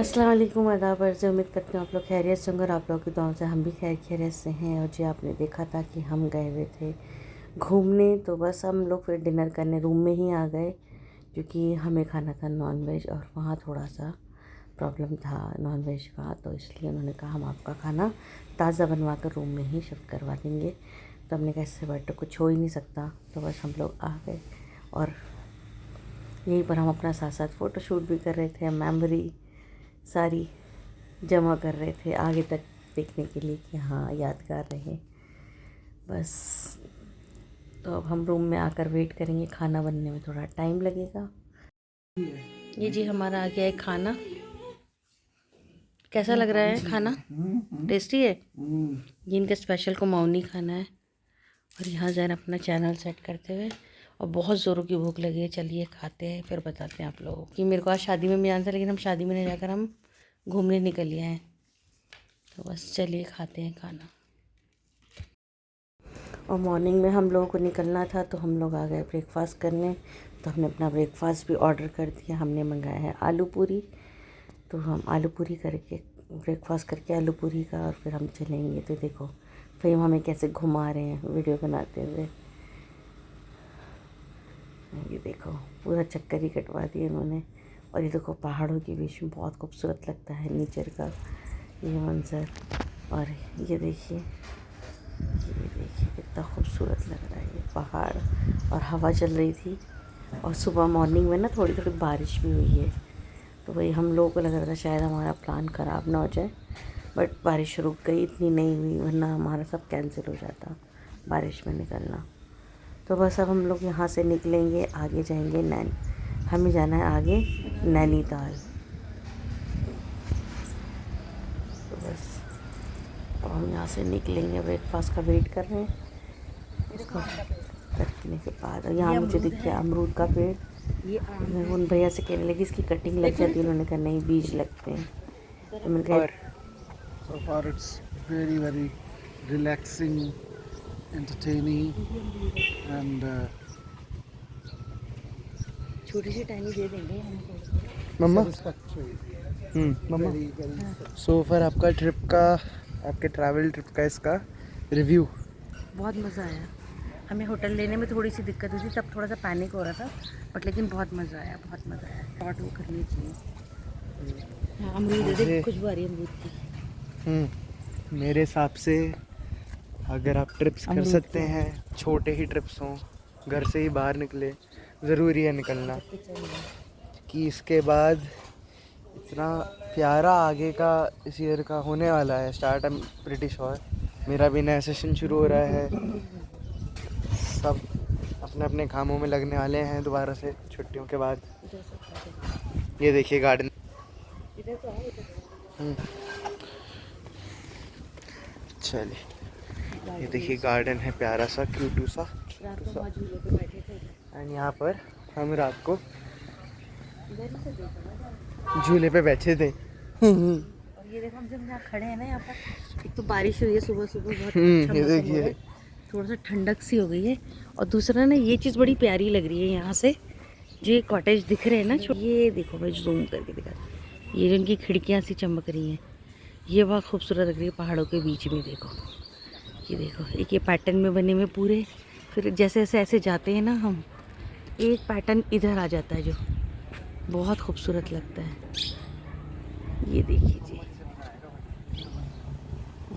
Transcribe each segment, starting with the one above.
अस्सलाम वालेकुम आदाब अर्ज़ उम्मीद करती हूँ आप लोग खैरियत से होंगे और आप लोगों की दुआओं से हम भी खैरियत से हैं। और जी आपने देखा था कि हम गए हुए थे घूमने, तो बस हम लोग फिर डिनर करने रूम में ही आ गए क्योंकि हमें खाना था नॉन वेज और वहाँ थोड़ा सा प्रॉब्लम था नॉन वेज का, तो इसलिए उन्होंने कहा हम आपका खाना ताज़ा बनवा कर रूम में ही शिफ्ट करवा देंगे। तो हमने कहा इससे बेटर कुछ हो ही नहीं सकता, तो बस हम लोग आ गए और यहीं पर हम अपना साथ साथ फ़ोटोशूट भी कर रहे थे, मेमोरी सारी जमा कर रहे थे आगे तक देखने के लिए कि हाँ यादगार रहे बस। तो अब हम रूम में आकर वेट करेंगे, खाना बनने में थोड़ा टाइम लगेगा। ये जी हमारा आ गया है खाना। कैसा लग रहा है खाना? टेस्टी है। ये इनका स्पेशल कुमाऊनी खाना है। और यहाँ जैन अपना चैनल सेट करते हुए, और बहुत ज़ोरों की भूख लगी है। चलिए खाते हैं फिर बताते हैं आप लोगों को। कि मेरे को आज शादी में भी आना था, लेकिन हम शादी में नहीं जाकर हम घूमने निकल लिए हैं। तो बस चलिए खाते हैं खाना। और मॉर्निंग में हम लोगों को निकलना था, तो हम लोग आ गए ब्रेकफास्ट करने। तो हमने अपना ब्रेकफास्ट भी ऑर्डर कर दिया। हमने मंगाया है आलू पूरी, तो हम आलू पूरी करके ब्रेकफास्ट करके आलू पूरी का और फिर हम चलेंगे। तो देखो फेम हमें कैसे घुमा रहे हैं वीडियो बनाते हुए। ये देखो पूरा चक्कर ही कटवा दिया इन्होंने। और ये देखो पहाड़ों के बीच में बहुत खूबसूरत लगता है नेचर का ये मंज़र। और ये देखिए कितना खूबसूरत लग रहा है ये पहाड़। और हवा चल रही थी और सुबह मॉर्निंग में ना थोड़ी थोड़ी बारिश भी हुई है। तो वही हम लोगों को लग रहा था शायद हमारा प्लान ख़राब ना हो जाए, बट बारिश रुक गई, इतनी नहीं हुई, वरना हमारा सब कैंसिल हो जाता बारिश में निकलना। तो बस अब हम लोग यहाँ से निकलेंगे, आगे जाएंगे हमें जाना है आगे नैनीताल। तो बस अब हम यहाँ से निकलेंगे, ब्रेकफास्ट का वेट कर रहे हैं। उसको करने के बाद यहाँ मुझे दिख गया अमरूद का पेड़। मैं उन भैया से कहने लगी इसकी कटिंग लग जाती है, उन्होंने कहा नहीं बीज लगते हैं। तो मैंने कहा so far it's very relaxing, entertaining and छोटी सी टाइनी दे देंगे हमको मम्मा satisfactory। मम्मा सो फिर आपका ट्रिप का, आपके ट्रैवल ट्रिप का इसका रिव्यू। बहुत मज़ा आया। हमें होटल लेने में थोड़ी सी दिक्कत हुई थी, तब थोड़ा सा पैनिक हो रहा था, बट लेकिन बहुत मज़ा आया, बहुत मज़ा आया। शॉर्ट वो करनी चाहिए। हाँ अमरूद दे दे, खुशबू आ रही है अमरूद की। मेरे हिसाब से अगर आप ट्रिप्स कर सकते हैं, छोटे ही ट्रिप्स हों, घर से ही बाहर निकले, ज़रूरी है निकलना। कि इसके बाद इतना प्यारा आगे का इस ईयर का होने वाला है start. I am pretty sure मेरा भी नया सेशन शुरू हो रहा है, सब अपने अपने कामों में लगने वाले हैं दोबारा से छुट्टियों के बाद। ये देखिए गार्डन। चलिए ये देखिए गार्डन है प्यारा सा क्यूटू सा। एंड यहाँ पर हम रात को झूले पे बैठे थे। और ये देखो हम जब यहाँ खड़े हैं ना, यहाँ पर एक तो बारिश हुई है सुबह सुबह, बहुत अच्छा ये मौसम हो देखिए रहा है, थोड़ा सा ठंडक सी हो गई है। और दूसरा ना ये चीज़ बड़ी प्यारी लग रही है यहाँ से, जो ये कॉटेज दिख रहे हैं ना, ये देखो मैं जूम करके दिखा, ये जो इनकी खिड़कियाँ सी चमक रही हैं, ये बहुत खूबसूरत लग रही है पहाड़ों के बीच में। देखो ये देखो एक ये पैटर्न में बने हुए पूरे, फिर जैसे जैसे ऐसे जाते हैं ना हम, एक पैटर्न इधर आ जाता है जो बहुत खूबसूरत लगता है। ये देखिए जी,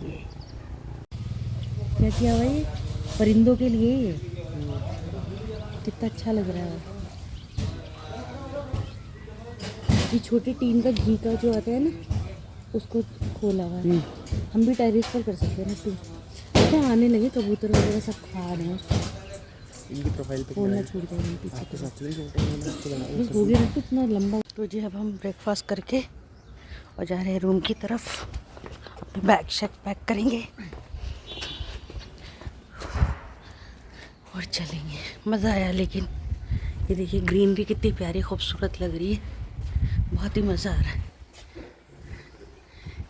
ये क्या किया हुआ ये परिंदों के लिए, कितना अच्छा लग रहा है। ये छोटे टीन का घी का जो आता है ना, उसको खोला हुआ है। हम भी टेरेस पर कर सकते हैं ना, टू पता है आने लगे कबूतर वगैरह सब खा रहे हैं उसको। इनकी प्रोफाइल पे फोन ना छूट जाए पीछे के साथ, बस हो गया ना तो इतना लंबा। तो जी अब हम ब्रेकफास्ट करके और जा रहे हैं रूम की तरफ, अपने बैग शैग पैक करेंगे और चलेंगे। मज़ा आया, लेकिन ये देखिए ग्रीनरी कितनी प्यारी खूबसूरत लग रही है, बहुत ही मज़ा आ रहा है।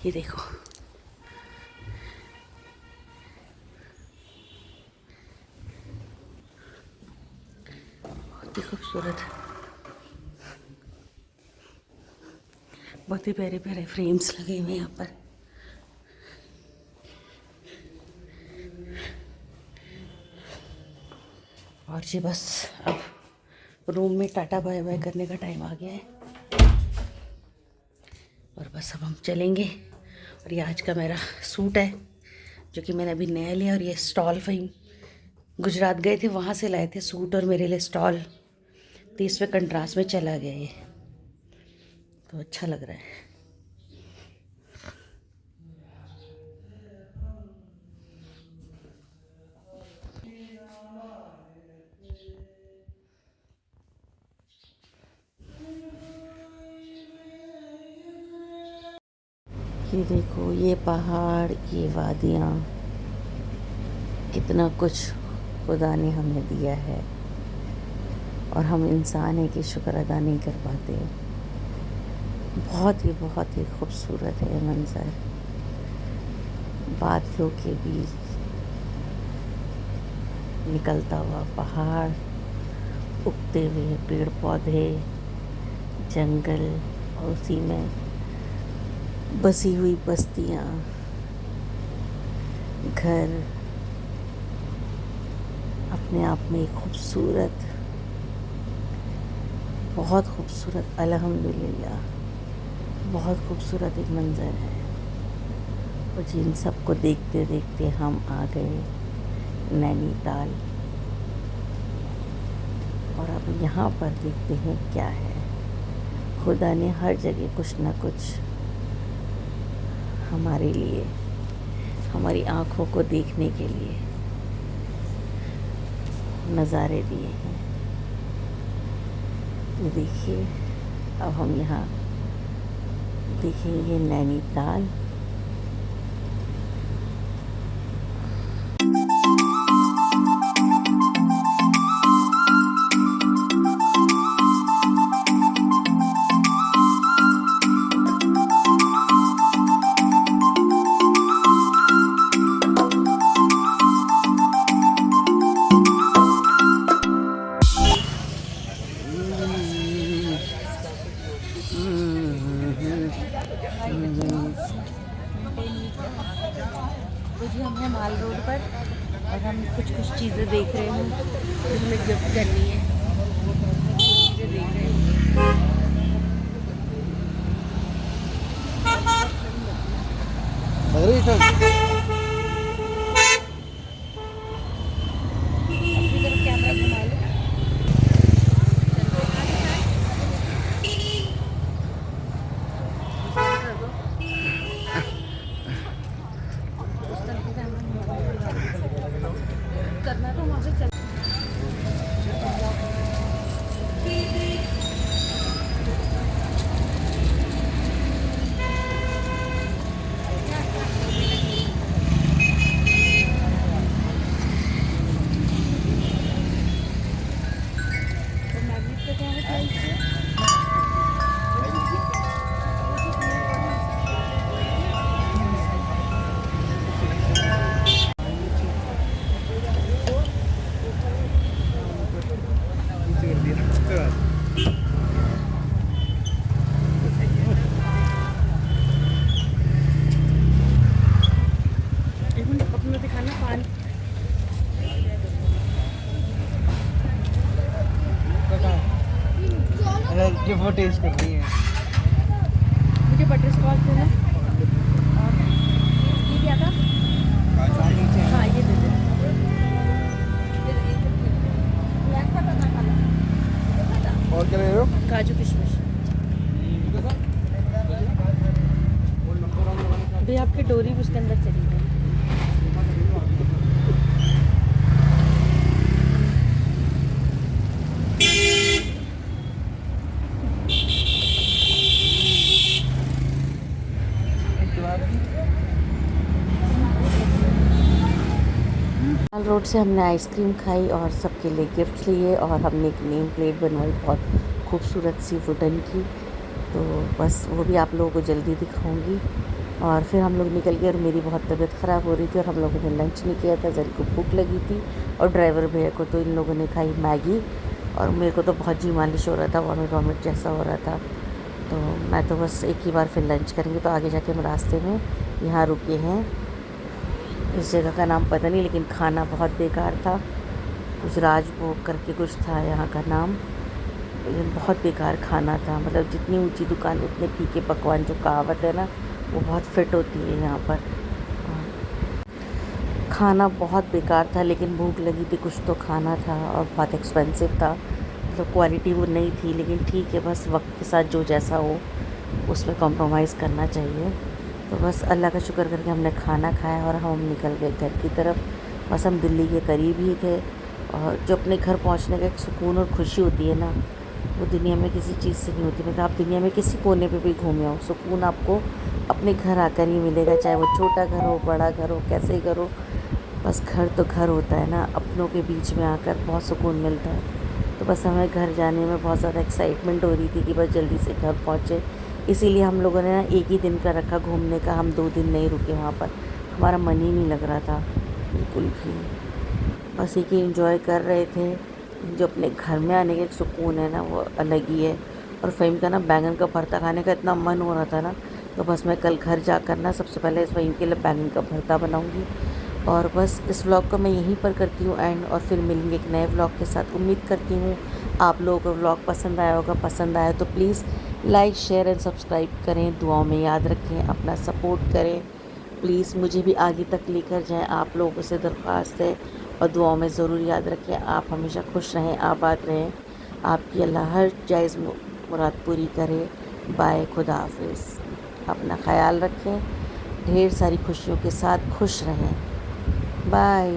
ये देखो बहुत ही खूबसूरत। बहुत ही प्यारे प्यारे फ्रेम्स लगे हुए हैं यहाँ पर। और जी बस अब रूम में टाटा बाय बाय करने का टाइम आ गया है और बस अब हम चलेंगे। और ये आज का मेरा सूट है जो कि मैंने अभी नया लिया, और ये स्टॉल वहीं गुजरात गए थे वहाँ से लाए थे सूट और मेरे लिए स्टॉल, तो इसमें कंट्रास्ट में चला गया ये, तो अच्छा लग रहा है। ये देखो, ये पहाड़, ये वादियाँ, कितना कुछ खुदा ने हमें दिया है और हम इंसान हैं कि शुक्र अदा नहीं कर पाते। बहुत ही खूबसूरत है मंज़र, बादलों के बीच निकलता हुआ पहाड़, उगते हुए पेड़ पौधे, जंगल, और उसी में बसी हुई बस्तियाँ, घर, अपने आप में खूबसूरत, बहुत खूबसूरत, अल्हम्दुलिल्लाह, बहुत खूबसूरत एक मंज़र है। और जिन सबको देखते देखते हम आ गए नैनीताल, और अब यहाँ पर देखते हैं क्या है। खुदा ने हर जगह कुछ ना कुछ हमारे लिए, हमारी आँखों को देखने के लिए नज़ारे दिए हैं। तो देखिए, अब हम यहाँ देखेंगे नैनीताल। तो जी हम हैं माल रोड पर और हम कुछ चीज़ें देख रहे हैं जो हमें गिफ्ट करनी है। चीज़ें देख रहे हैं। अपनी तरफ कैमरा घुमा लो। करना तो वहाँ से चल। अपना दिखाना पान। ये वो टेस्ट करनी है। मुझे बटर स्कॉच देना। और ये क्या था? हाँ, ये दे दे। और क्या ले रहे हो? काजू किशमिश। भाई आपकी डोरी भी उसके अंदर चली गई। माल रोड से हमने आइसक्रीम खाई और सबके लिए गिफ्ट लिए, और हमने एक नेम प्लेट बनवाई बहुत खूबसूरत सी वुडन की। तो बस वो भी आप लोगों को जल्दी दिखाऊंगी। और फिर हम लोग निकल गए और मेरी बहुत तबीयत ख़राब हो रही थी और हम लोगों ने लंच नहीं किया था। जन को भूख लगी थी और ड्राइवर भैया को, तो इन लोगों ने खाई मैगी और मेरे को तो बहुत जी मालिश हो रहा था, वॉमिट जैसा हो रहा था। तो मैं तो बस एक ही बार फिर लंच करेंगे। तो आगे जाके हम रास्ते में यहाँ रुके हैं। इस जगह का नाम पता नहीं, लेकिन खाना बहुत बेकार था। कुछ राजभोग करके कुछ था यहाँ का नाम, लेकिन बहुत बेकार खाना था। मतलब जितनी ऊंची दुकान उतने फीके पकवान, जो कहावत है ना, वो बहुत फिट होती है यहाँ पर। खाना बहुत बेकार था, लेकिन भूख लगी थी, कुछ तो खाना था और बहुत एक्सपेंसिव था। मतलब क्वालिटी वो नहीं थी, लेकिन ठीक है, बस वक्त के साथ जो जैसा हो उसमें कॉम्प्रोमाइज़ करना चाहिए। तो बस अल्लाह का शुक्र करके हमने खाना खाया और हम निकल गए घर की तरफ। बस हम दिल्ली के करीब ही थे, और जो अपने घर पहुंचने का एक सुकून और खुशी होती है ना, वो दुनिया में किसी चीज़ से नहीं होती। मतलब आप दुनिया में किसी कोने पे भी घूमे हो, सुकून आपको अपने घर आकर ही मिलेगा, चाहे वो छोटा घर हो, बड़ा घर हो, कैसे घर हो। बस घर तो घर होता है ना, अपनों के बीच में आकर बहुत सुकून मिलता है। तो बस हमें घर जाने में बहुत ज़्यादा एक्साइटमेंट हो रही थी कि बस जल्दी से घर पहुँचे। इसीलिए हम लोगों ने ना एक ही दिन का रखा घूमने का, हम 2 दिन नहीं रुके वहाँ पर। हमारा मन ही नहीं लग रहा था बिल्कुल भी। बस एक ही एंजॉय कर रहे थे। जो अपने घर में आने का एक सुकून है ना, वो अलग ही है। और फ़हीम का ना बैंगन का भरता खाने का इतना मन हो रहा था ना, तो बस मैं कल घर जाकर ना सबसे पहले फ़हीम के लिए बैंगन का भरता बनाऊँगी। और बस इस व्लॉग को मैं यहीं पर करती हूँ एंड, और फिर मिलेंगे एक नए व्लॉग के साथ। उम्मीद करती हूँ आप लोगों को व्लॉग पसंद आया होगा। पसंद आया तो please like, share and subscribe करें। दुआओं में याद रखें, अपना सपोर्ट करें। प्लीज़ मुझे भी आगे तक लेकर जाएं, आप लोगों से दरख्वास्त है। और दुआओं में ज़रूर याद रखें, आप हमेशा खुश रहें, आबाद रहें। आपकी अल्लाह हर जायज़ मुराद पूरी करे। बाय, खुदा हाफिज़। अपना ख्याल रखें, ढेर सारी खुशियों के साथ खुश रहें। बाय।